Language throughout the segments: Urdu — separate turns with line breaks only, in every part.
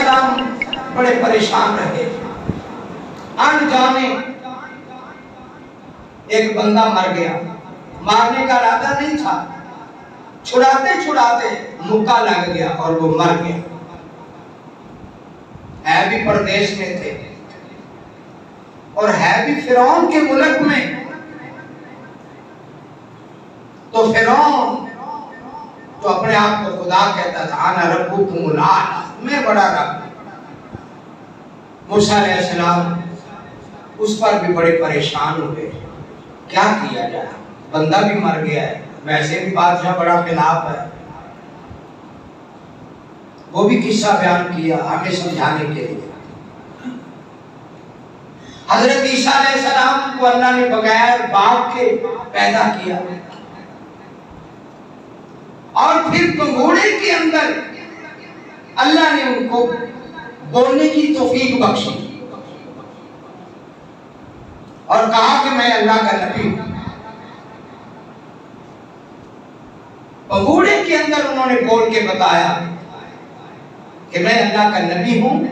السلام بڑے پریشان رہے. انجانے ایک بندہ مر گیا. مارنے کا ارادہ نہیں تھا, چھڑاتے چھڑاتے مکہ لگ گیا اور وہ مر گیا. ہے بھی پردیش میں تھے اور ہے بھی فرعون کے ملک میں. تو فرعون تو اپنے آپ کو خدا کہتا تھا, انا ربکم الاعلی, میں بڑا رب. موسیٰ علیہ السلام اس پر بھی بڑے پریشان ہوئے, کیا کیا جائے, بندہ بھی مر گیا ہے, ویسے بھی بادشاہ بڑا خلاف ہے. وہ بھی قصہ بیان کیا ہمیں سمجھانے کے لیے. حضرت عیسیٰ علیہ السلام کو اللہ نے بغیر باپ کے پیدا کیا اور پھر پنگوڑے کے اندر اللہ نے ان کو بولنے کی توفیق بخشی اور کہا کہ میں اللہ کا نبی ہوں. پنگوڑے کے اندر انہوں نے بول کے بتایا کہ میں اللہ کا نبی ہوں.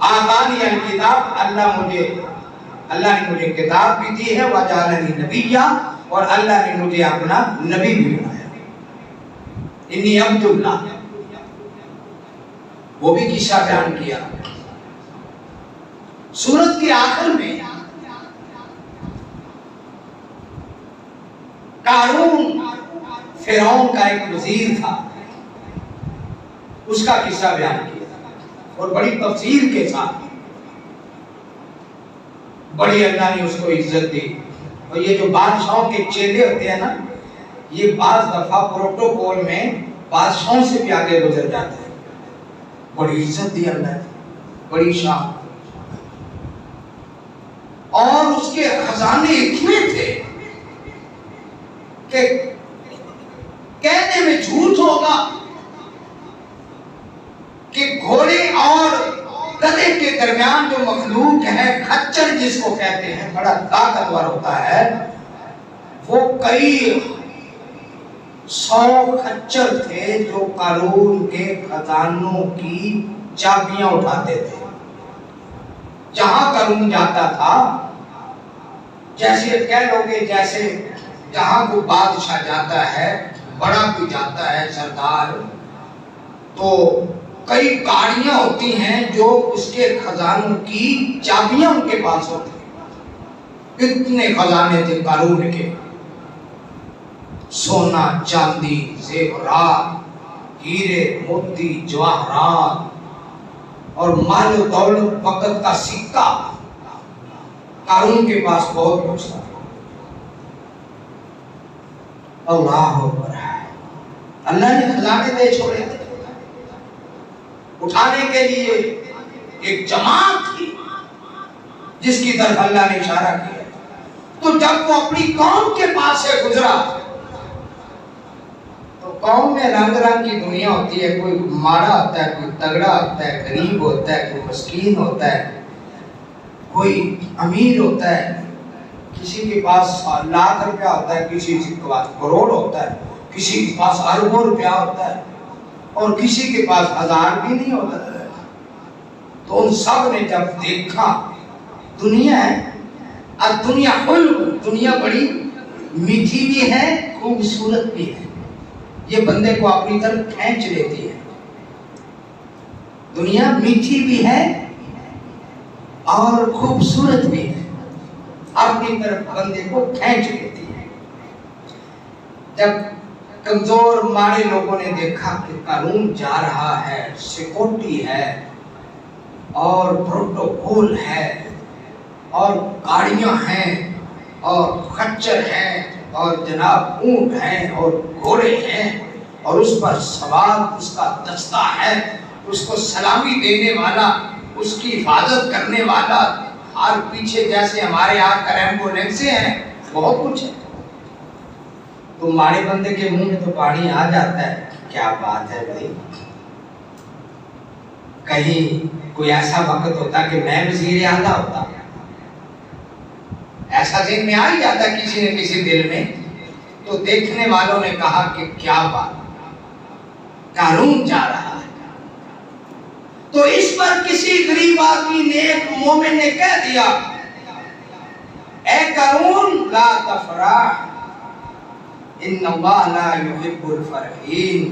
آتانی الکتاب, اللہ نے مجھے کتاب بھی دی ہے, وجعلنی نبیّا, اور اللہ نے مجھے اپنا نبی بھی بنایا. انی عبداللہ, وہ بھی قصہ بیان کیا. سورت کے آخر میں قارون فرعون کا ایک وزیر تھا, اس کا قصہ بیان کیا اور بڑی تفصیل کے ساتھ. بڑی اللہ نے اس کو عزت دی. اور یہ جو بادشاہوں کے چیلے ہوتے ہیں نا, یہ بعض دفعہ پروٹوکول میں بادشاہوں سے بھی آگے گزر جاتے ہیں. بڑی عزت دی اللہ نے, بڑی شان. اور اس کے خزانے اتنے تھے کہ کہنے میں جھوٹ ہوگا کہ گھوڑے اور گدھے کے درمیان جو مخلوق ہے, خچر جس کو کہتے ہیں, بڑا طاقتور ہوتا ہے. وہ کئی 100 خچر تھے جو قارون کے خزانوں کی چابیاں اٹھاتے تھے. جہاں قارون جاتا تھا, جیسے کہہ لو گے جیسے جہاں وہ بادشاہ جاتا ہے, بڑا کوئی جاتا ہے سردار, تو کئی گاڑیاں ہوتی ہیں جو اس کے خزانوں کی چابیاں ان کے پاس ہوتی ہیں. اتنے خزانے تھے قارون کے, سونا چاندی زیورات, ہیرے موتی جواہرات اور مال و دولت, وقت کا سکہ. قارون کے پاس بہت کچھ تھا. اللہ اکبر, اللہ نے خزانے دے چھوڑے تھے. اٹھانے کے لیے ایک جماعت تھی جس کی طرف اللہ نے اشارہ کیا. تو جب وہ اپنی قوم کے پاس سے گزرا, تو قوم میں رنگ رنگ کی دنیا ہوتی ہے. کوئی ماڑا ہوتا ہے, کوئی تگڑا ہوتا ہے, غریب ہوتا ہے, کوئی مسکین ہوتا ہے, کوئی امیر ہوتا ہے, کسی کے پاس لاکھ روپیہ ہوتا ہے, کسی کے پاس کروڑ ہوتا ہے, کسی کے پاس اربوں روپیہ ہوتا ہے, اور کسی کے پاس 1000 بھی نہیں ہوتا. تو ان سب نے جب دیکھا دنیا ہے, دنیا دنیا بڑی میٹھی بھی ہے, خوبصورت بھی ہے, یہ بندے کو اپنی طرف کھینچ لیتی ہے. دنیا میٹھی بھی ہے اور خوبصورت بھی ہے, اپنی طرف بندے کو کھینچ لیتی ہے. جب کمزور مارے لوگوں نے دیکھا کہ قارون جا رہا ہے, سیکورٹی ہے اور پروٹوکول ہے اور گاڑیاں ہیں اور خچر ہیں اور جناب اونٹ ہیں اور گھوڑے ہیں اور اس پر سوار اس کا دستہ ہے, اس کو سلامی دینے والا, اس کی حفاظت کرنے والا, اور پیچھے جیسے ہمارے یہاں ایمبولینسیں ہیں, بہت کچھ ہے. تو مارے بندے کے منہ میں تو پانی آ جاتا ہے, کیا بات ہے بھائی. کہیں کوئی ایسا وقت ہوتا کہ میں وزیر اعلیٰ ہوتا, ایسا ذہن میں آ ہی جاتا کسی نے کسی دل میں. تو دیکھنے والوں نے کہا کہ کیا بات, قارون جا رہا ہے. تو اس پر کسی غریب آدمی نے، ایک مومن نے کہہ دیا، اے قارون لا تفرح ان اللہ لا يحب الفرحین،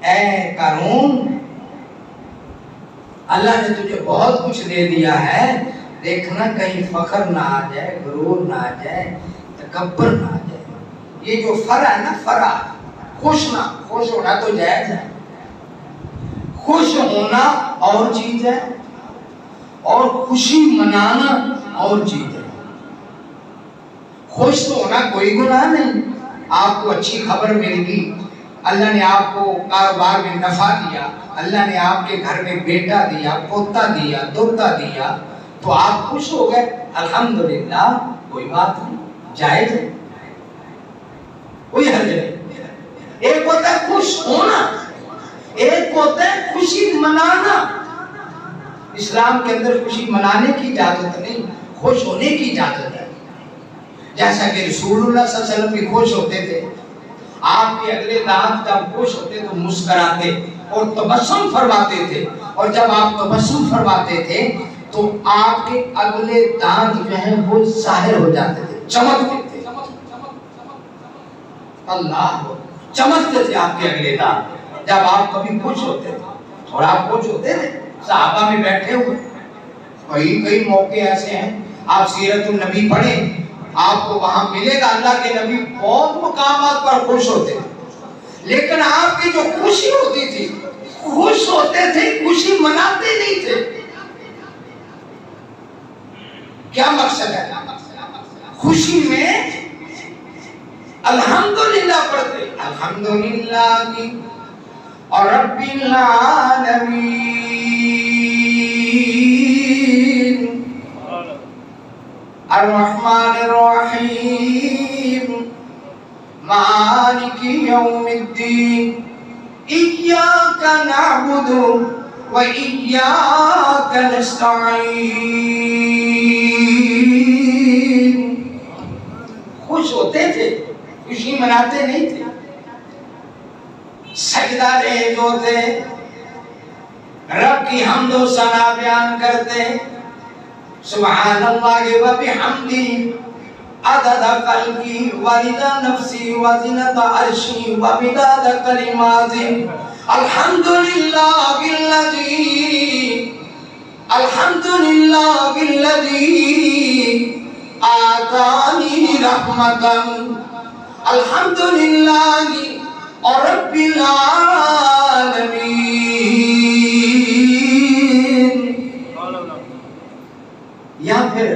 اے قارون اللہ نے تجھے بہت کچھ دے دیا ہے، دیکھنا کہیں فخر نہ آ جائے، غرور نہ آ جائے، تکبر نہ آ جائے۔ یہ جو فرح ہے نا، فرح، خوش ہونا تو جائز ہے، خوش ہونا اور چیز ہے اور خوشی منانا اور چیز ہے۔ خوش تو ہونا کوئی گناہ نہیں، آپ کو اچھی خبر مل گئی، اللہ نے آپ کو کاروبار میں نفع دیا، اللہ نے آپ کے گھر میں بیٹا دیا، پوتا دیا، دوتا دیا، تو آپ خوش ہو گئے، الحمدللہ، کوئی بات نہیں، جائز ہے، کوئی حرج نہیں۔ ایک ہوتا ہے خوش ہونا، ایک ہوتا ہے خوشی منانا۔ اسلام کے اندر خوشی منانے کی اجازت نہیں، خوش ہونے کی اجازت ہے۔ جیسا کہ رسول اللہ صلی اللہ علیہ وسلم بھی خوش ہوتے تھے، آپ کے اگلے دانت جب خوش ہوتے تو مسکراتے اور تبسم فرماتے تھے، اور جب آپ تبسم فرماتے تھے تو آپ کے اگلے دانت جو ہیں وہ ظاہر ہو جاتے تھے، چمکتے تھے، اللہ چمکتے تھے آپ کے اگلے دانت جب آپ کبھی خوش ہوتے تھے۔ اور آپ خوش ہوتے تھے، صحابہ میں بیٹھے ہوئے، کئی موقع ایسے ہیں، آپ سیرت النبی پڑھیں، آپ کو وہاں ملے گا اللہ کے نبی بہت مقامات پر خوش ہوتے تھے، لیکن آپ کی جو خوشی ہوتی تھی، خوش ہوتے تھے، خوشی مناتے نہیں تھے۔ کیا مقصد ہے؟ خوشی میں الحمدللہ پڑھتے، الحمدللہ رب العالمین الرحمن الرحیم مالک یوم الدین ایاک نعبد و ایاک نستعین۔ خوش ہوتے تھے، خوشی مناتے نہیں تھے، سجدہ ریز ہوتے، رب کی حمد و ثنا بیان کرتے، سبحان اللہ و بحمدہ عدد قلبی ورضا نفسی وزنۃ عرشی ومداد کلماتہ، الحمدللہ بالذی آتانی رحمتا، الحمدللہ رب العالمین۔ یا پھر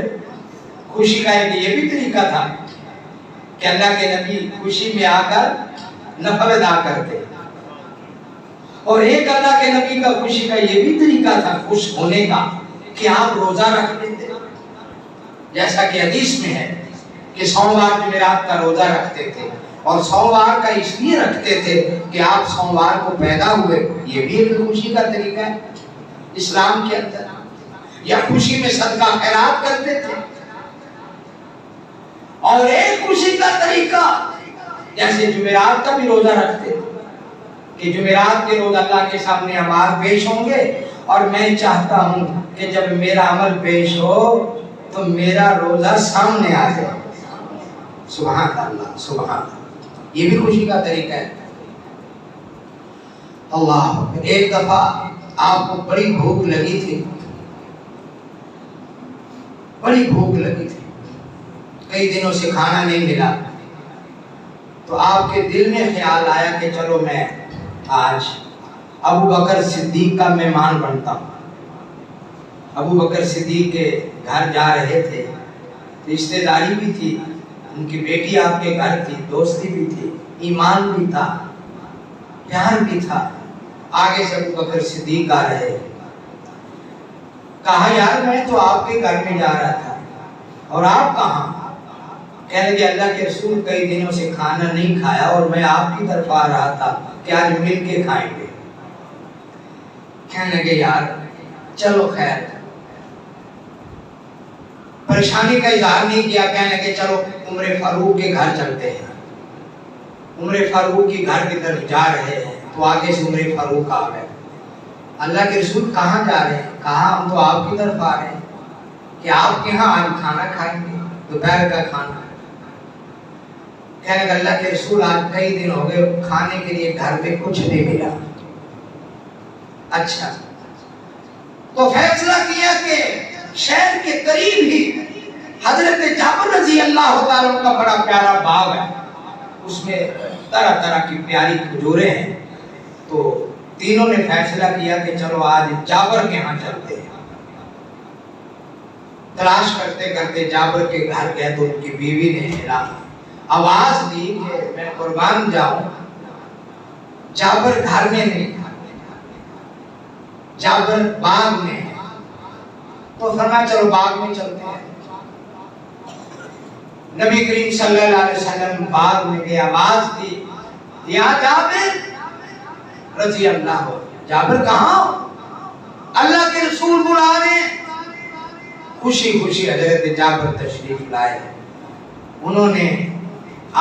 خوشی کا ایک یہ بھی طریقہ تھا کہ اللہ کے نبی خوشی میں آ کر نفل ادا کرتے، اور ایک اللہ کے نبی کا خوشی کا یہ بھی طریقہ تھا خوش ہونے کا کہ آپ روزہ رکھ لیتے، جیسا کہ حدیث میں ہے کہ سوموار جمعرات کا روزہ رکھتے تھے، اور سوموار کا اس لیے رکھتے تھے کہ آپ سوموار کو پیدا ہوئے، یہ بھی ایک خوشی کا طریقہ ہے اسلام کے اندر۔ یا خوشی میں صدقہ خیرات کرتے تھے، اور ایک خوشی کا طریقہ جیسے جمعرات کا بھی روزہ رکھتے تھے کہ جمعرات کے روز اللہ کے سامنے اعمال پیش ہوں گے، اور میں چاہتا ہوں کہ جب میرا عمل پیش ہو تو میرا روزہ سامنے آ جائے۔ سبحان اللہ، سبحان اللہ، یہ بھی خوشی کا طریقہ ہے۔ اللہ، ایک دفعہ آپ کو بڑی بھوک لگی تھی، بڑی بھوک لگی تھی، کئی دنوں سے کھانا نہیں ملا، تو آپ کے دل میں خیال آیا کہ چلو میں آج ابو بکر صدیق کا مہمان بنتا ہوں۔ ابو بکر صدیق کے گھر جا رہے تھے، رشتہ داری بھی تھی، ان کی بیٹی آپ کے گھر تھی، دوستی بھی تھی، ایمان بھی تھا، پیار بھی تھا۔ آگے سے ابو بکر صدیق آ رہے، کہا یار میں تو آپ کے گھر میں جا رہا تھا اور آپ کہاں؟ کہنے لگے اللہ کے رسول کئی دنوں سے کھانا نہیں کھایا اور میں آپ کی طرف آ رہا تھا کہ آج مل کے کھائیں گے۔ کہنے لگے یار چلو خیر، پریشانی کا اظہار نہیں کیا، کہنے لگے چلو عمر فاروق کے گھر چلتے ہیں۔ عمر فاروق کی گھر کی طرف جا رہے ہیں تو آگے سے عمر فاروق آ گئے، اللہ کے رسول کہاں جا رہے ہیں؟ کہا ہم تو آپ کی طرف آ رہے ہیں کہ آپ کے ہاں آج کھانا کھائیں گے، دوپہر کا کھانا۔ کہنے کہ اللہ کے رسول آج کئی دن ہو گئے کھانے کے لیے گھر میں کچھ نہیں ملا۔ اچھا، تو فیصلہ کیا کہ شہر کے قریب ہی حضرت جابر رضی اللہ تعالیٰ کا بڑا پیارا باغ ہے، اس میں طرح طرح کی پیاری کھجوریں ہیں۔ تو تینوں نے فیصلہ کیا کہ چلو آج جابر کے ہاں چلتے ہیں۔ تلاش کرتے کرتے جابر کے گھر گئے تو ان کی بیوی نے آواز دی کہ میں قربان جاؤں، جابر گھر میں نہیں، جابر باغ میں ہے۔ تو فرمایا چلو باغ میں چلتے ہیں۔ نبی کریم صلی اللہ علیہ وسلم باغ میں گئے، آواز دی یا جابر رضی اللہ ہو۔ جابر کہاں؟ اللہ کے رسول بلا رہے ہیں۔ خوشی خوشی حضرت جابر تشریف لائے، انہوں نے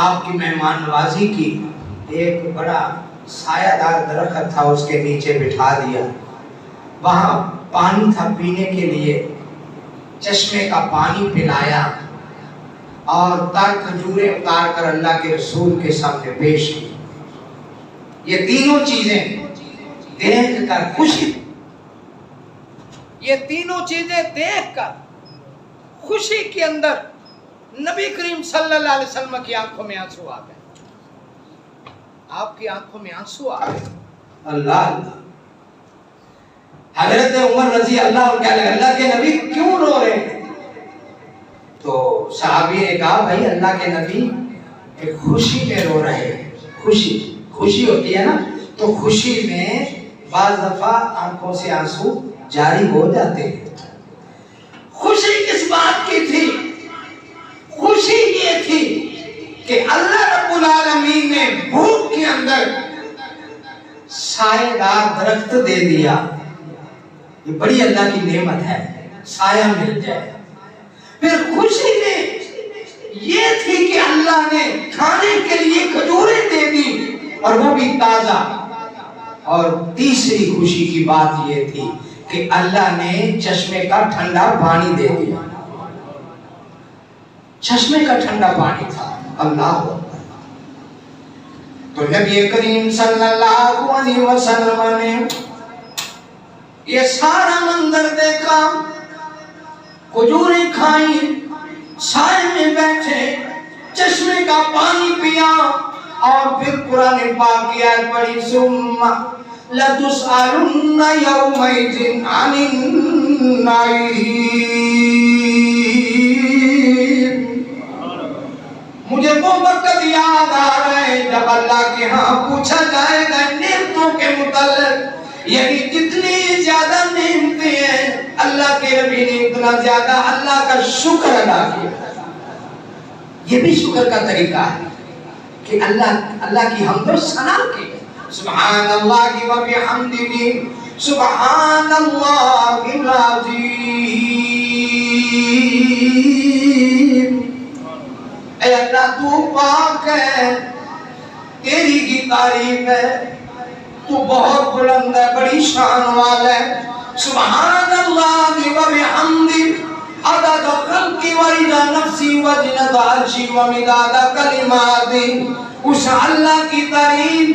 آپ کی مہمان نوازی کی۔ ایک بڑا سایہ دار درخت تھا، اس کے نیچے بٹھا دیا، وہاں پانی تھا پینے کے لیے، چشمے کا پانی پلایا اور تر کھجوریں اتار کر اللہ کے رسول کے سامنے پیش کی۔ یہ تینوں چیزیں دیکھ کر خوشی، یہ تینوں چیزیں دیکھ کر خوشی کے اندر نبی کریم صلی اللہ علیہ وسلم کی آنکھوں میں آنسو آ گئے۔ آپ کی آنکھوں میں آنسو آ گئے۔ اللہ اللہ، حضرت عمر رضی اللہ عنہ اللہ کے نبی کیوں رو رہے ہیں؟ تو صحابی نے کہا بھائی اللہ کے نبی ایک خوشی میں رو رہے ہیں۔ خوشی ہوتی ہے نا، تو خوشی میں بعض دفعہ آنکھوں سے آنسو جاری ہو جاتے ہیں۔ خوشی کس بات کی تھی؟ خوشی یہ تھی کہ اللہ رب العالمین نے بھوک کے اندر سایہ دار درخت دے دیا۔ یہ بڑی اللہ کی نعمت ہے، سایہ مل جائے۔ پھر خوشی میں یہ تھی کہ اللہ نے کھانے کے لیے کھجوریں دے دی اور وہ بھی تازہ۔ اور تیسری خوشی کی بات یہ تھی کہ اللہ نے چشمے کا ٹھنڈا پانی دے دیا۔ چشمے کا ٹھنڈا پانی تھا۔ اللہ تو نبی کریم صلی اللہ علیہ وسلم نے یہ سارا منظر دیکھا، کھجوریں کھائیں، سائے میں بیٹھے، چشمے کا پانی پیا، اور پھر قرآن پاک کی آیت پڑھی ثم لَتُسْأَلُنَّ يَوْمَئِذٍ عَنِ النَّعِيمِ۔ مجھے وہ وقت یاد آ رہا ہے جب اللہ کے ہاں پوچھا جائے گا نعمتوں کے متعلق، یعنی جتنی زیادہ نعمتیں ہیں اللہ کے نبی نے اتنا زیادہ اللہ کا شکر ادا کیا۔ یہ بھی شکر کا طریقہ ہے کہ اللہ کی حمد و ثنا کی، سبحان اللہ و بحمدہ سبحان اللہ العظیم۔ اے اللہ تو پاک ہے، تیری کی تعریف ہے، تو بہت بلند ہے، بڑی شان والا ہے۔ سبحان اللہ و بحمدہ عدد خلقی و رضا نفسی و زنۃ عرشی و مداد کلماتی۔ اس اللہ کی تعریف،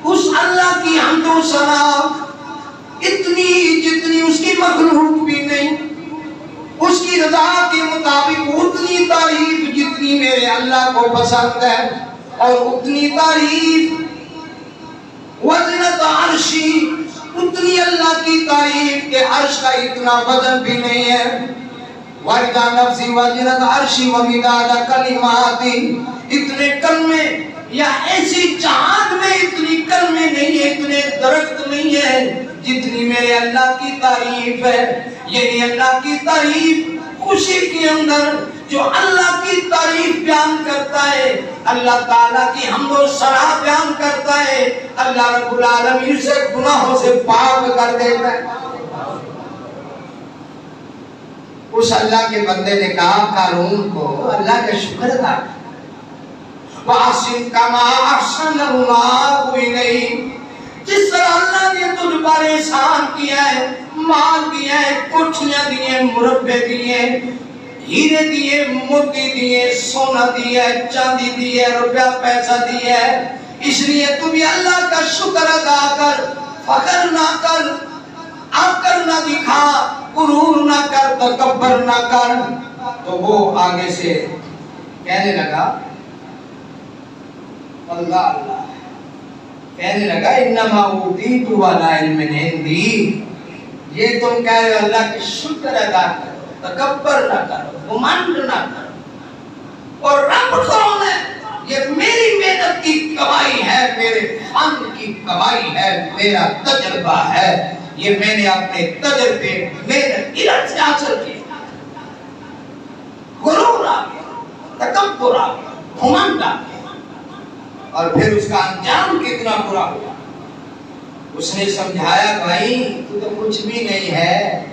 اس اللہ کی حمد و ثنا اتنی جتنی اس کی مخلوق بھی نہیں، اس کی رضا کے مطابق اتنی تعریف جتنی میرے اللہ کو پسند ہے، اور اتنی تعریف وزنت عرشی، اتنی اللہ کی تعریف کہ عرش کا اتنا وزن بھی نہیں ہے۔ وَرِضَا نَفْسِ وَزِنَتْ عَرْشِ وَمِدَادَ كَلِمَاتِ، اتنے کلمے یا ایسی چاند میں اتنی کلمے نہیں ہے، اتنے درخت نہیں ہے جتنی میرے اللہ کی تعریف ہے۔ یعنی اللہ کی تعریف خوشی کے اندر جو اللہ کی تعریف بیان کرتا ہے، اللہ تعالیٰ کی حمد و ثنا بیان کرتا ہے، اللہ رب العالمین سے گناہوں سے پاک کر دیتا ہے۔ اس اللہ کے بندے نے کہا قارون کو اللہ کا شکر ادا کر، وَأَحْسِن كَمَا أَحْسَنَ اللَّهُ إِلَيْكَ، جس طرح اللہ نے تجھ پر احسان کیا ہے، مال دیا ہے، کوٹھیاں دیے، مربے دیے، ہیرے دیے، موتی دیے، سونا دیا ہے، چاندی دی ہے، روپیہ پیسہ دیا ہے، اس لیے تم بھی اللہ کا شکر ادا کر، فخر نہ کر، آکر نہ دکھا، غرور نہ کر، تکبر نہ کر۔ تو وہ آگے سے کہنے لگا اللہ اللہ، کہنے لگا انما اوتیت علی علم عندی، یہ تم کہہ رہے ہو اللہ کا شکر ادا کرو، تکبر نہ کرو، گھمنڈ نہ کرو، اور رب کون ہے؟ یہ میری محنت کی کمائی ہے، میرے فن کی کمائی ہے، میرا تجربہ ہے، یہ میں نے اپنے تجربے محنت علم سے حاصل کیا۔ غرور آ گیا، تکبر آ گیا، گھمنڈ آ گیا، اور پھر اس کا انجام کتنا برا ہوا۔ اس نے سمجھایا بھائی تو کچھ بھی نہیں ہے،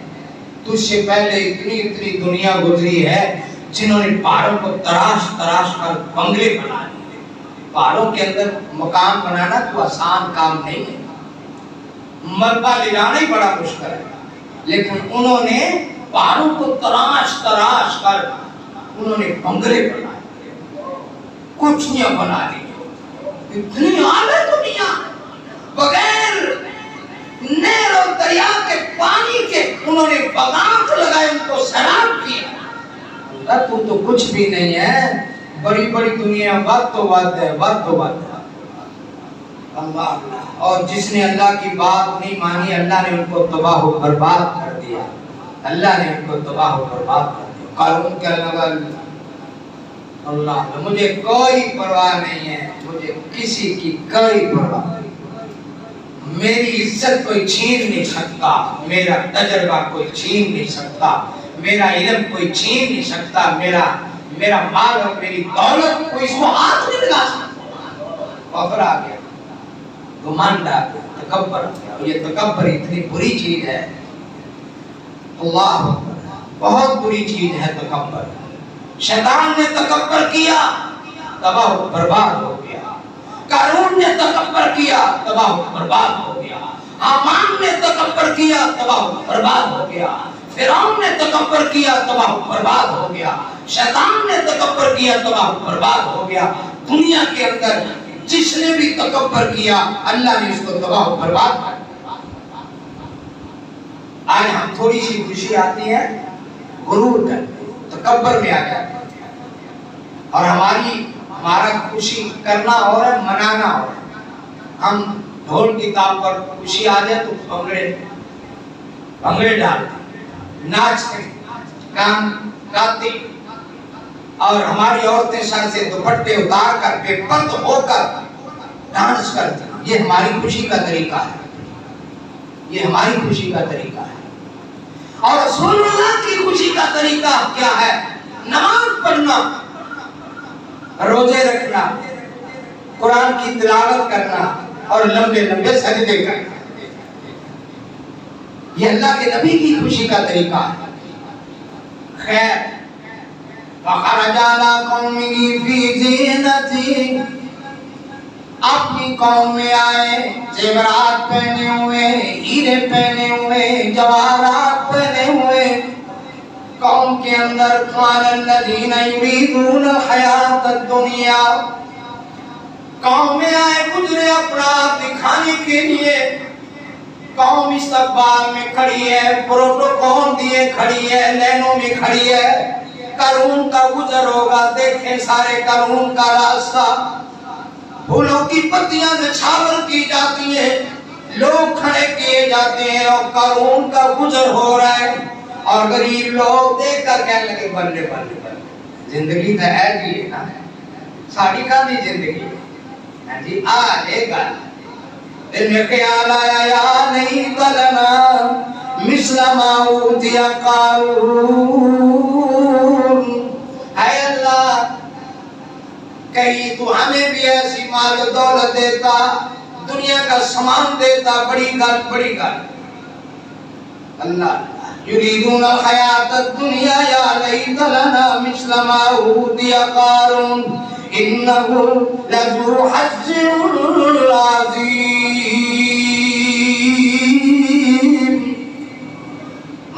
تجھ سے پہلے اتنی دنیا گزری ہے جنہوں نے پہاڑوں کو تراش تراش کر بنگلے بنا لیے۔ پہاڑوں کے اندر مکان بنانا تو آسان کام نہیں ہے، ملبہ لے جانا ہی بڑا مشکل ہے، لیکن انہوں نے پہاڑوں کو تراش تراش کر انہوں نے بنگلے بنائے، کوٹھیاں بنا لی۔ اتنی اعلیٰ دنیا بغیر نہر اور دریا کے پانی کے انہوں نے باغات لگائے، ان کو سیراب کیا۔ اللہ تو کچھ بھی نہیں ہے، بڑی بڑی دنیا بات تو بات ہے، بات تو بات ہے۔ اللہ اللہ، اور جس نے اللہ کی بات نہیں مانی اللہ نے ان کو تباہ و برباد کر دیا، اللہ نے ان کو تباہ و برباد کر دیا۔ قارون کیا لگا اللہ، مجھے کوئی پرواہ نہیں ہے، مجھے کسی کی کوئی پرواہ نہیں، میری عزت کوئی چھین نہیں سکتا، میرا تجربہ کوئی چھین نہیں سکتا، میرا علم کوئی چھین نہیں سکتا، میرا مال اور میری دولت کوئی اس کو ہاتھ نہیں لگا سکتا۔ فخر آ گیا، گھمنڈ آ گیا، تکبر آ گیا، اور یہ تکبر اتنی بری چیز ہے، اللہ بہت بری چیز ہے تکبر۔ شیطان نے تکبر کیا، تباہ و برباد ہو گیا۔ قارون نے تکبر کیا، تباہ و برباد ہو گیا۔ حامان نے تکبر کیا، تباہ و برباد ہو گیا۔ فرعون نے تکبر کیا، تباہ و برباد ہو گیا۔ شیطان نے تکبر کیا، تباہ و برباد ہو گیا۔ دنیا کے اندر جس نے بھی تکبر کیا اللہ نے اس کو تباہ و برباد کر دیا۔ آج ہم تھوڑی سی خوشی آتی ہے، غرور کرتے ہیں، تکبر میں آ جاتے ہیں، اور ہمارا خوشی کرنا اور ہے، منانا اور ہے۔ ہم ڈھول کی تال پر خوشی آ جائے تو بھنگڑے ڈالتے، ناچتے، گان گاتے، اور ہماری عورتیں سر سے دوپٹے اتار کر بے پرد ہو کر ڈانس کرتی۔ یہ ہماری خوشی کا طریقہ ہے، یہ ہماری خوشی کا طریقہ ہے۔ اور رسول اللہ کی خوشی کا طریقہ کیا ہے؟ نماز پڑھنا، روزے رکھنا، قرآن کی تلاوت کرنا، اور لمبے لمبے سجدے کرنا۔ یہ اللہ کے نبی کی خوشی کا طریقہ ہے۔ خیر، فخرج علی قومہ فی زینتہ، اپنی قوم میں آئے، زیورات پہنے ہوئے، ہیرے پہنے ہوئے، جواہرات پہنے ہوئے، قوم کے اندر قال الذین یریدون الحیاۃ الدنیا، قوم میں آئے، گزرے اپنا آپ دکھانے کے لیے، قوم استقبال میں کھڑی ہے، پروٹوکول دیے کھڑی ہے، لینوں میں کھڑی ہے۔ قارون کا گزر ہوگا، دیکھیں سارے قارون کا راستہ، پھولوں کی پتیاں نچھاور کی جاتی ہیں، لوگ کھڑے کیے جاتے ہیں، اور قارون کا گزر ہو رہا ہے، اور غریب لوگ دیکھ کر کہنے لگے بلے بلے بلے، زندگی تو ہے جی نا، ساڑی کا بھی زندگی ہے جی، آلے گا۔ دل میں خیال آیا یا نہیں لنا مثل ما اوتی قارون، اے اللہ کہیں تو ہمیں بھی ایسی مال و دولت دیتا، دنیا کا سامان دیتا، بڑی گل۔ اللہ یریدون الحیاۃ الدنیا یا لیت لنا مثل ما اوتی قارون انہ لذو حظ عظیم۔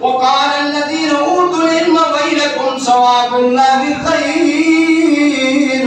وقال الذين اوتوا العلم ويلكم ثواب الله خير।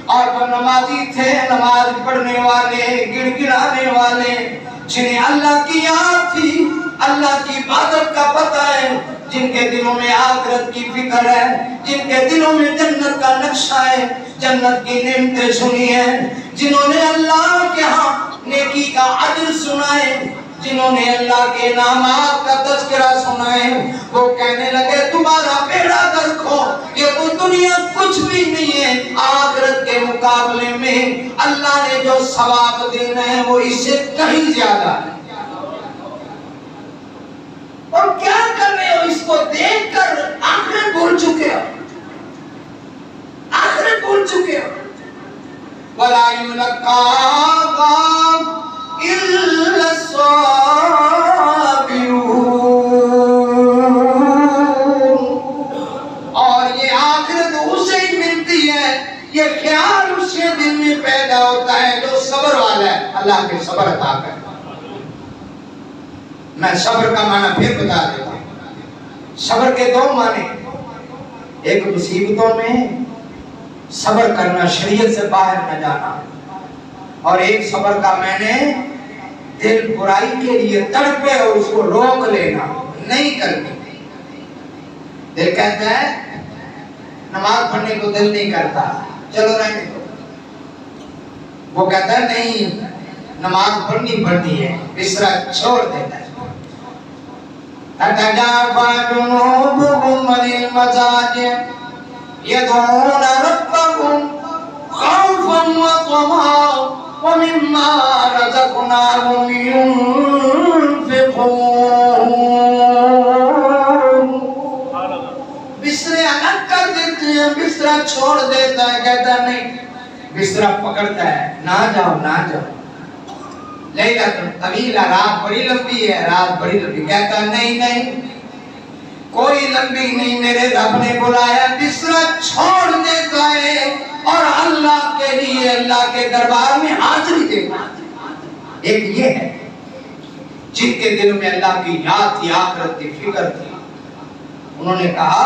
اور جو نمازی تھے، نماز پڑھنے والے، گڑگڑانے والے، جنہیں اللہ کی یاد تھی، اللہ کی عبادت کا پتہ ہے، جن کے دلوں میں آخرت کی فکر ہے، جن کے دلوں میں جنت کا نقشہ ہے، جنت کی نعمتیں سنی ہیں، جنہوں نے اللہ کے ہاں نیکی کا اجر سنا ہے، جنہوں نے اللہ کے انعامات کا تذکرہ سنا ہے، وہ کہنے لگے تمہارا بیڑا درکھو، یہ تو دنیا کچھ بھی نہیں ہے آخرت کے مقابلے میں اللہ نے جو ثواب دینا ہے وہ اس سے کہیں زیادہ ہے۔ اور کیا کر رہے ہو؟ اس کو دیکھ کر آخرت بھول چکے ہو، آخرت بھول چکے ہو۔ وَلَا يُلَقَّاهَا إِلَّا الصَّابِرُونَ۔ اور یہ آخرت اسے ہی ملتی ہے، یہ خیال اس کے دل میں پیدا ہوتا ہے جو صبر والا ہے۔ اللہ کے صبر عطا کرے۔ میں صبر کا معنی پھر بتا دیتا ہوں۔ صبر کے دو معنی، ایک مصیبتوں میں صبر کرنا، شریعت سے باہر نہ جانا، اور ایک صبر کا معنی دل برائی کے لیے تڑپے اور اس کو روک لینا، نہیں کرنا۔ دل کہتا ہے نماز پڑھنے کو دل نہیں کرتا، چلو رہنے دو۔ وہ کہتا ہے نہیں نماز پڑھنی ہے، بستر چھوڑ دیتا ہے۔ تتجافى جنوبهم عن المضاجع يدعون ربهم خوفا وطمعا ومما رزقناهم ينفقون۔ بستر الگ کر دیتے ہیں، بستر چھوڑ دیتا ہے، کہتا نہیں، بستر پکڑتا ہے، نہ جاؤ نہ جاؤ، لیلۃ طویلہ، رات بڑی لمبی ہے، رات بڑی لمبی، کہتا نہیں نہیں کوئی لمبی نہیں، میرے رب نے بلایا، بستر چھوڑ دیتا ہے اور اللہ کے لیے اللہ کے دربار میں حاضری دیتا ہے۔ ایک یہ ہے جن کے دل میں اللہ کی یاد تھی، آخرت کی فکر تھی، انہوں نے کہا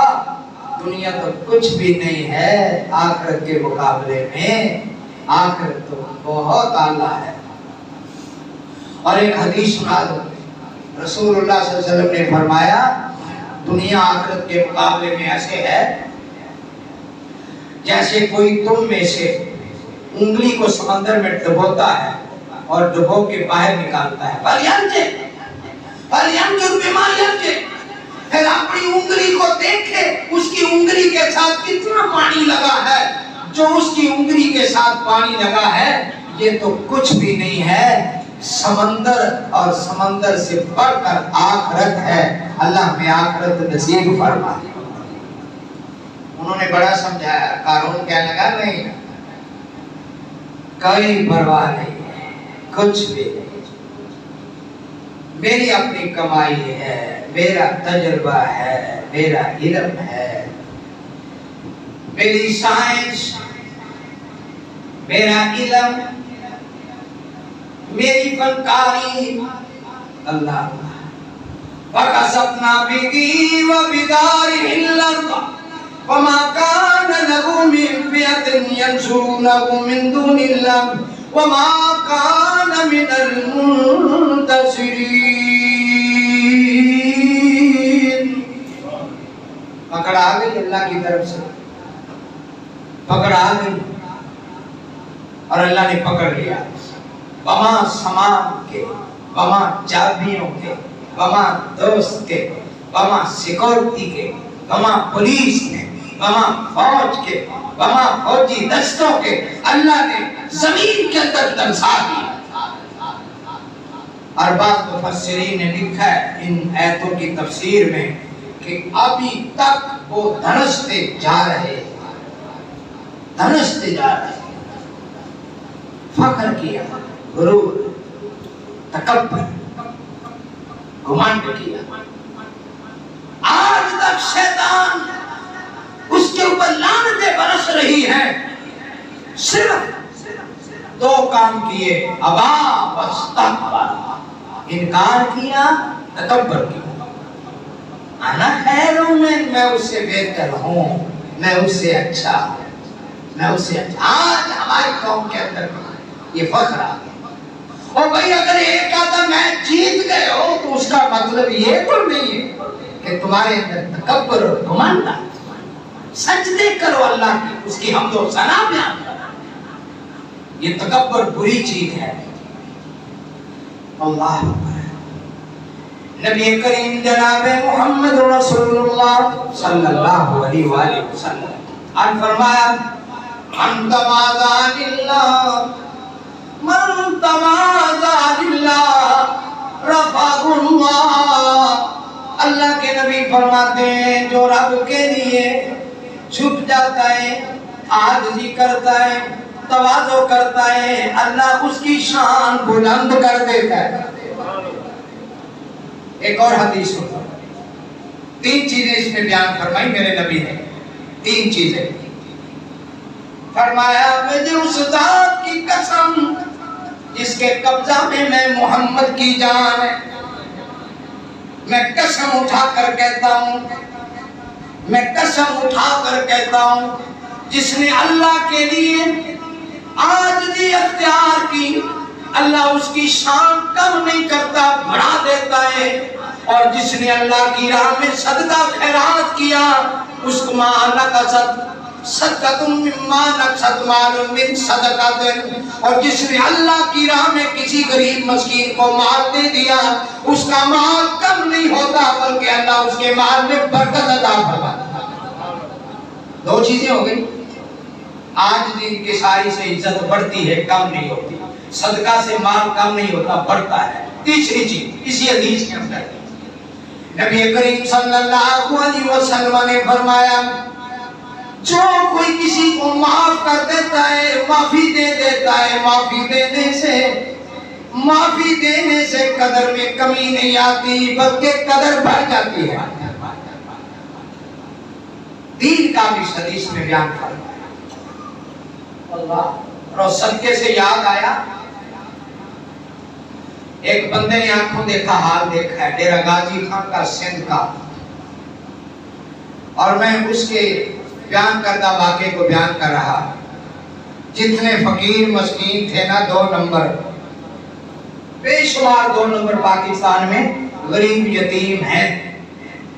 دنیا تو کچھ بھی نہیں ہے آخرت کے مقابلے میں، آخرت تو بہت اعلیٰ ہے۔ اور ایک حدیث سنا دو، رسول اللہ صلی اللہ علیہ وسلم نے فرمایا دنیا آخرت کے مقابلے میں ایسے ہے جیسے کوئی تم میں سے انگلی کو سمندر میں ڈبوتا ہے اور ڈبو کے باہر نکالتا ہے، پھر اپنی انگلی کو دیکھے، اس کی انگلی کے ساتھ کتنا پانی لگا ہے، جو اس کی انگلی کے ساتھ پانی لگا ہے یہ تو کچھ بھی نہیں ہے، سمندر اور سمندر سے بڑھ کر آخرت ہے۔ اللہ میں آخرت نصیب فرما۔ انہوں نے بڑا سمجھایا، قارون کہنے لگا نہیں کوئی پرواہ نہیں، کچھ بھی نہیں، میری اپنی کمائی ہے، میرا تجربہ ہے، میرا علم ہے، میری سائنس، میرا علم، میری فنکاری، اللہ وَقَسَبْنَا بِهِ وَبِدَارِهِ الْأَرْضَ وَمَا كَانَ لَهُ مِنْ فِئَةٍ يَنْصُرُونَهُ مِنْ دُونِ اللَّهِ وَمَا كَانَ مِنَ الْمُنْتَصِرِينَ۔ پکڑ آ گئی اللہ کی طرف سے، پکڑ آ گئی اور اللہ نے پکڑ لیا، بما سامان کے، بما چابیوں کے، بما دوست کے، بما سیکورٹی کے، بما پولیس کے، بما فوج کے، بما فوجی دستوں کے، اللہ نے زمین کے اندر دنسا دی۔ اور بعض مفسرین نے لکھا ہے ان آیتوں کی تفسیر میں کہ ابھی تک وہ دھنستے جا رہے، دھنستے جا رہے، فخر کیا، غرور، تکبر، گھمنڈ کیا۔ آج تک شیطان اس کے اوپر لعنتیں برس رہی ہیں صرف دو کام کیے، ابا واستکبر، انکار کیا، تکبر کیا۔ انا خیر من، میں اس سے بہتر ہوں، میں اس سے اچھا ہوں، میں اس سے اچھا۔ آج ہماری قوم کے اندر یہ فخر آ گیا۔ اور بھائی اگر ایک آدھا میچ جیت گئے ہو تو اس کا مطلب یہ تو نہیں ہے کہ تمہارے اندر تکبر اور گھمنڈ ہے۔ سجدے کرو اللہ کی، اس کی حمد و ثنا بیان کرو۔ یہ تکبر بری چیز ہے۔ اللہ اکبر۔ نبی کریم جناب محمد رسول اللہ صلی اللہ علیہ وآلہ وسلم آج فرمایا من تواضع للہ، من تواضع للہ رفعہ اللہ۔ اللہ کے نبی فرماتے ہیں جو رب کے لیے جھک جاتا ہے، عاجزی کرتا ہے، تواضع کرتا ہے، اللہ اس کی شان بلند کر دیتا ہے۔ ایک اور حدیث سنو، تین چیزیں اس میں بیان فرمائی میرے نبی نے، تین چیزیں فرمایا مجھے اس ذات کی قسم جس کے قبضہ میں محمد کی جان ہے، میں قسم اٹھا کر کہتا ہوں، میں قسم اٹھا کر کہتا ہوں، جس نے اللہ کے لیے عاجزی اختیار کی، اللہ اس کی شان کم نہیں کرتا، بڑھا دیتا ہے۔ اور جس نے اللہ کی راہ میں صدقہ خیرات کیا، اس کو صدقۃ مما نقصت مال من صدقۃ، اور جس نے اللہ کی راہ میں کسی غریب مسکین کو مال دے دیا، اس کا مال کم نہیں ہوتا بلکہ اللہ اس کے مال میں برکت عطا فرماتا۔ دو چیزیں ہو گئی، آج دن کی ساری سے عزت بڑھتی ہے، کم نہیں ہوتی، صدقہ سے مال کم نہیں ہوتا، بڑھتا ہے۔ تیسری چیز اسی حدیث کے اندر نبی کریم صلی اللہ علیہ وسلم نے فرمایا جو کوئی کسی کو معاف کر دیتا ہے، معافی دے دیتا ہے، معافی دینے سے قدر میں کمی نہیں آتی بلکہ قدر بڑھ جاتی ہے۔ دین کا بھی حدیث میں بیان فرمایا۔ اللہ، اور صدقے سے یاد آیا، ایک بندے نے آنکھوں دیکھا حال دیکھا ہے، ڈیرہ غازی خان کا، سندھ کا، اور میں اس کے بیان کردہ واقعے کو بیان کر رہا۔ جتنے فقیر مسکین تھے نا، 2 نمبر، بے شمار 2 نمبر پاکستان میں غریب یتیم ہیں،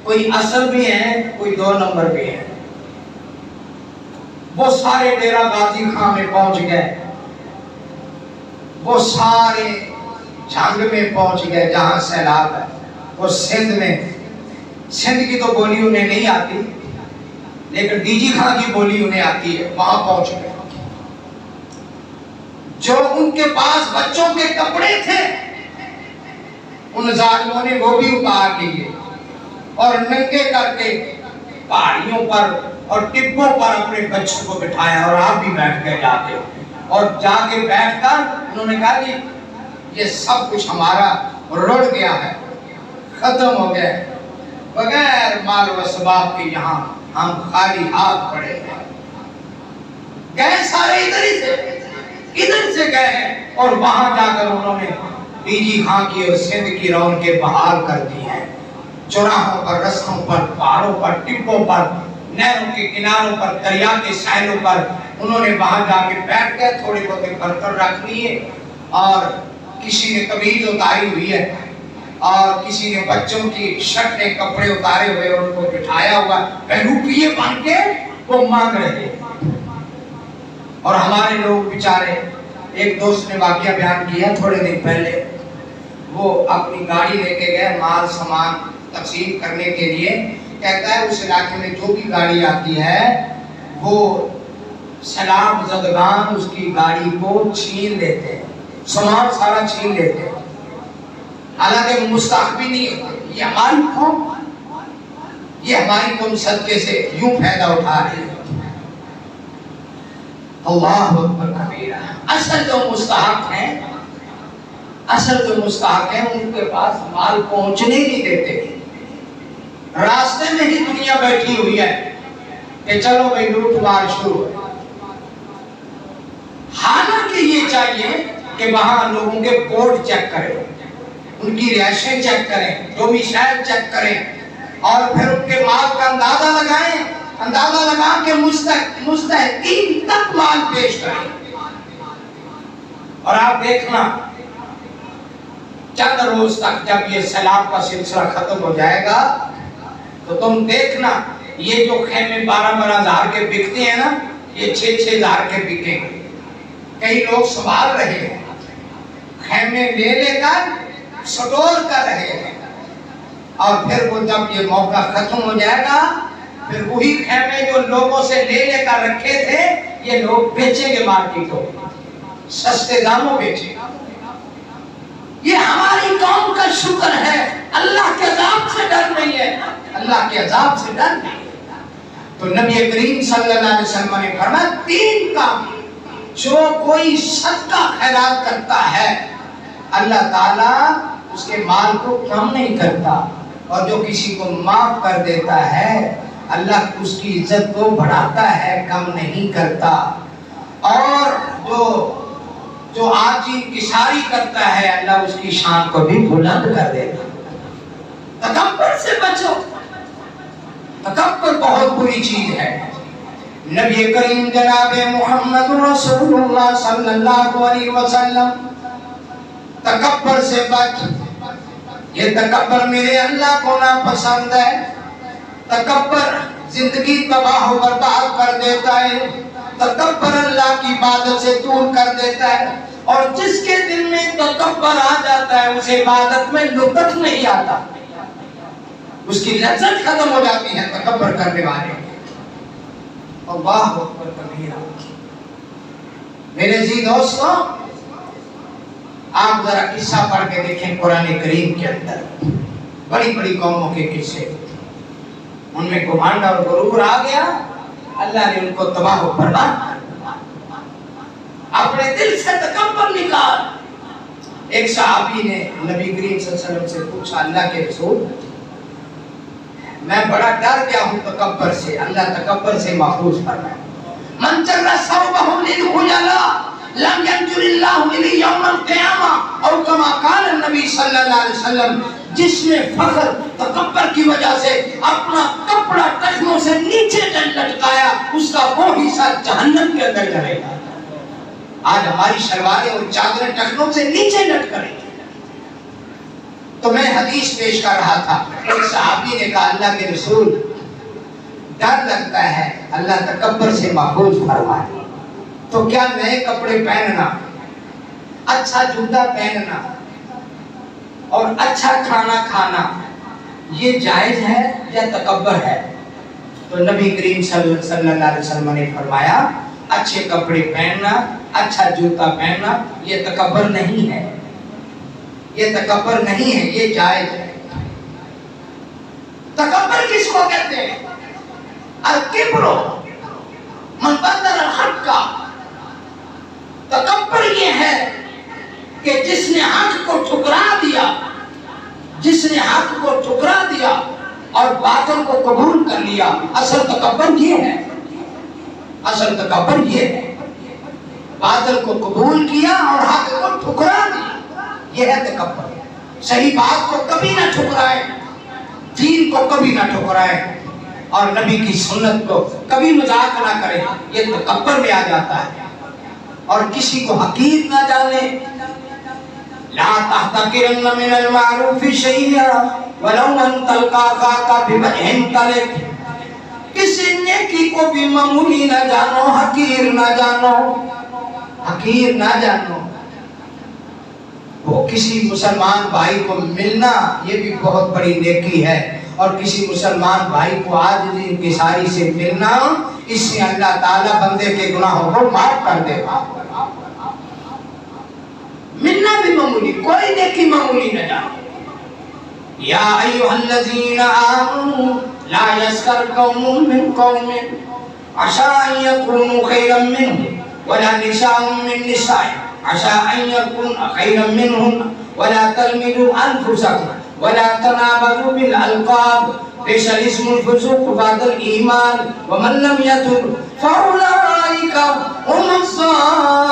کوئی اصل بھی ہیں، کوئی 2 نمبر بھی ہیں۔ وہ سارے ڈیرہ غازی خان میں پہنچ گئے، وہ سارے جھنگ میں پہنچ گئے جہاں سیلاب ہے، وہ سندھ میں، سندھ کی تو بولی انہیں نہیں آتی لیکن ڈی جی خان کی بولی انہیں آتی ہے، وہاں پہنچ گئے۔ جو ان کے پاس بچوں کے کپڑے تھے ان ظالموں نے وہ بھی اتار لیے اور ننگے کر کے پہاڑیوں پر اور ٹپوں پر اپنے بچوں کو بٹھایا، اور آپ بھی بیٹھ گئے جا کے، اور جا کے بیٹھ کر انہوں نے کہا کہ یہ سب کچھ ہمارا رڑ گیا ہے، ختم ہو گیا، بغیر مال و اسباب کے یہاں ہم خالی ہاتھ پڑے ہیں۔ گئے سارے ادھر سے گئے ہیں، اور وہاں جا کر انہوں نے ڈی جی خان کی اور سندھ کی رونقیں بحال کر دی ہیں۔ چوراہوں پر، رستوں پر، پہاڑوں پر، ٹپوں پر، نہروں کے کناروں پر، دریا کے ساحلوں پر انہوں نے وہاں جا کے بیٹھ کے تھوڑے بہت برتن رکھ لیے، اور کسی نے قمیض اتاری ہوئی ہے اور کسی نے بچوں کی شرٹیں کپڑے اتارے ہوئے اور ان کو بٹھایا ہوا، روپیے بن کے وہ مانگ رہے۔ اور ہمارے لوگ بیچارے، ایک دوست نے واقعہ بیان کیا تھوڑے دن پہلے، وہ اپنی گاڑی لے کے گئے مال سامان تقسیم کرنے کے لیے، کہتا ہے اس علاقے میں جو بھی گاڑی آتی ہے وہ سیلاب زدگان اس کی گاڑی کو چھین لیتے ہیں، سامان سارا چھین لیتے ہیں، حالانکہ وہ مستحق بھی نہیں ہوتا۔ یہ ہماری قوم صدقے سے یوں فائدہ اٹھا رہی ہے۔ اللہ اکبر کبیرہ۔ اصل جو مستحق ہیں ان کے پاس مال پہنچنے نہیں دیتے، راستے میں ہی دنیا بیٹھی ہوئی ہے کہ چلو بھائی لوٹ مار شروع ہے۔ حالانکہ یہ چاہیے کہ وہاں لوگوں کے بورڈ چیک کریں، ان کی رہائشیں چیک کریں، ڈومیسائل چیک کریں، اور پھر ان کے مال کا اندازہ لگائیں، اندازہ لگا کے مستحقین تک مال پیش کریں۔ اور آپ دیکھنا چند روز تک جب یہ سیلاب کا سلسلہ ختم ہو جائے گا تو تم دیکھنا یہ جو خیمے 12-12 ہزار کے بکتے ہیں نا، یہ 6-6 ہزار کے بکیں گے۔ کئی لوگ سنبھال رہے ہیں، خیمے لے کر سٹور کر رہے ہیں، اور پھر وہ جب یہ موقع ختم ہو جائے گا پھر وہی خیمے جو لوگوں سے لے کر رکھے تھے یہ لوگ بیچیں گے مارکیٹوں، سستے داموں بیچیں گے۔ یہ ہماری قوم کا شکر ہے، اللہ کے عذاب سے ڈر نہیں ہے، اللہ کے عذاب سے ڈر نہیں ہے۔ تو نبی کریم صلی اللہ علیہ وسلم نے فرمایا 3 کام جو کوئی صدقہ خیرات کرتا ہے اللہ تعالیٰ اس کے مال کو کم نہیں کرتا، اور جو کسی کو معاف کر دیتا ہے اللہ اس کی عزت کو بڑھاتا ہے، کم نہیں کرتا، اور جو عاجزی انکساری کرتا ہے اللہ اس کی شان کو بھی بلند کر دیتا۔ تکبر سے بچو، تکبر بہت بری چیز ہے۔ نبی کریم جناب محمد رسول اللہ صلی اللہ علیہ وسلم تکبر سے بچ، یہ تکبر میرے اللہ کو ناپسند ہے، تکبر زندگی تباہ و برباد کر دیتا ہے، تکبر اللہ کی عبادت سے دور کر دیتا ہے، اور جس کے دل میں تکبر آ جاتا ہے اسے عبادت میں لطف نہیں آتا، اس کی لذت ختم ہو جاتی ہے تکبر کرنے والے۔ اللہ اکبر کبیرہ۔ میرے عزیز دوستوں، آپ ذرا قصہ پڑھ کے دیکھیں قرآن کریم کے اندر بڑی بڑی قوموں کے قصے، ان میں گھمنڈ اور غرور آ گیا، اللہ نے ان کو تباہ و برباد کر دیا۔ اپنے دل سے تکبر نکال۔ ایک صحابی نے نبی کریم صلی اللہ علیہ وسلم سے پوچھا، اللہ کے رسول میں بڑا ڈر گیا ہوں تکبر سے، اللہ تکبر سے محفوظ فرمائے۔ من جر ثوبہ للخجلاء لم ينجر اللہ الی یوم القیامہ، اور کما قال النبی صلی اللہ علیہ وسلم، جس نے فخر تکبر کی وجہ سے اپنا کپڑا ٹخنوں سے نیچے لٹکایا اس کا وہ حصہ جہنم کے اندر جائے گا۔ آج ہماری شلواریں اور چادریں ٹخنوں سے نیچے لٹک رہی ہیں۔ تو میں حدیث پیش کر رہا تھا، ایک صحابی نے کہا اللہ کے رسول ڈر لگتا ہے اللہ تکبر سے محفوظ فرمائے، تو کیا نئے کپڑے پہننا، اچھا جوتا پہننا اور اچھا کھانا کھانا یہ جائز ہے یا تکبر ہے؟ تو نبی کریم صلی اللہ علیہ وسلم نے فرمایا اچھے کپڑے پہننا، اچھا جوتا پہننا یہ تکبر نہیں ہے، یہ تکبر نہیں ہے، یہ جائز ہے۔ تکبر کس کو کہتے ہیں؟ الکبر من بدر الحق کا۔ تکبر یہ ہے کہ جس نے حق کو ٹھکرا دیا، جس نے حق کو ٹھکرا دیا اور باطل کو قبول کر لیا، اصل تکبر یہ ہے، اصل تکبر یہ ہے، باطل کو قبول کیا اور حق کو ٹھکرا دیا، یہ ہے تکبر۔ صحیح بات کو کبھی نہ ٹھکرائے، دین کو کبھی نہ ٹھکرائے، اور نبی کی سنت کو کبھی مذاق نہ کرے، یہ تکبر میں آ جاتا ہے۔ اور کسی کو حقیر نہ جانے، لا تحتقرن من المعروف شیئا ولو ان تلقى اخاك بوجه طلق، کسی نیکی کو بھی معمولی نہ جانو، حقیر نہ جانو، حقیر نہ جانو۔ وہ کسی مسلمان بھائی کو ملنا یہ بھی بہت بڑی نیکی ہے، اور کسی مسلمان بھائی کو عاجزی انکساری سے ملنا، اس سے اللہ تعالیٰ بندے کے گناہوں کو معاف کر دے گا۔ ملنا بھی معمولی، کوئی نیکی معمولی نہ جانو۔ یا ایھا الذین آمنوا لا یسخر قوم من قوم عسى ان یکونوا خیرا منهم ولا نساء من نساء عسى ان یکن خیرا منهن ولا تلمزوا انفسکم ولا تنابزوا بالالقاب بئس الاسم الفسوق بعد الايمان ومن لم يتب فاولئک اولئک هم الظالمون۔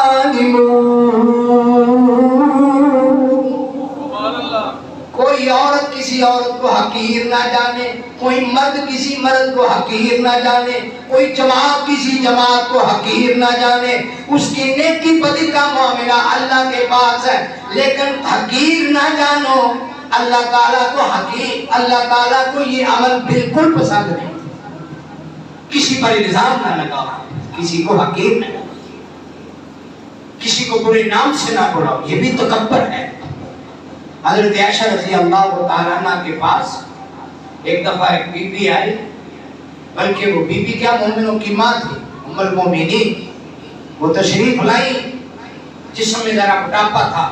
کوئی عورت کسی عورت کو حقیر نہ جانے، کوئی مرد کسی مرد کو حقیر نہ جانے، کوئی جماعت کسی جماعت کو حقیر نہ جانے۔ اس کی نیکی بدی کا معاملہ اللہ کے پاس ہے، لیکن حقیر نہ جانو۔ اللہ تعالیٰ کو حقیر، اللہ تعالیٰ کو یہ عمل بالکل پسند نہیں۔ کسی پر الزام نہ لگاؤ، کسی کو حقیر نہ جانو، کسی کو برے نام سے نہ بلاؤ، یہ بھی تکبر ہے۔ حضرت عائشہ رضی اللہ تعالیٰ عنہ کے پاس ایک دفعہ ایک بی بی آئی، بلکہ وہ بی بی کیا مومنوں کی ماں تھی، ام المومنین۔ وہ تشریف لائی، جسم میں ذرا موٹاپا تھا،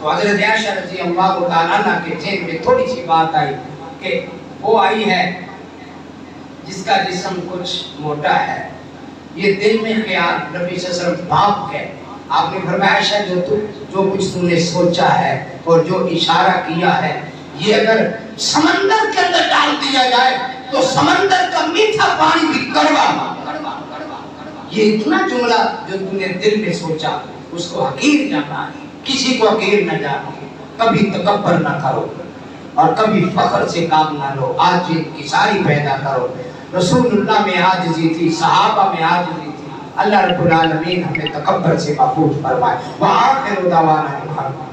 تو حضرت عائشہ رضی اللہ تعالیٰ عنہ کے ذہن میں تھوڑی سی بات آئی کہ وہ آئی ہے جس کا جسم کچھ موٹا ہے۔ یہ دل میں خیال نبی صلی اللہ علیہ وسلم بھاپ گئے۔ آپ نے فرمایا عائشہ جو کچھ تم نے سوچا ہے اور جو اشارہ کیا ہے، یہ اگر سمندر کے اندر ڈال دیا جائے تو سمندر کا میٹھا پانی بھی کڑوا۔ یہ اتنا جملہ جو تم نے دل میں سوچا اس کو حقیر جانا ہے، کسی کو حقیر نہ جانو، کبھی تکبر نہ کرو اور کبھی فخر سے کام نہ لو، عاجزی کی ساری پیدا کرو۔ رسول اللہ میں عاجزی تھی، صحابہ میں عاجزی تھی۔ اللہ رب العالمین ہمیں تکبر سے محفوظ فرمائے۔ وآخر دعوانا الحمد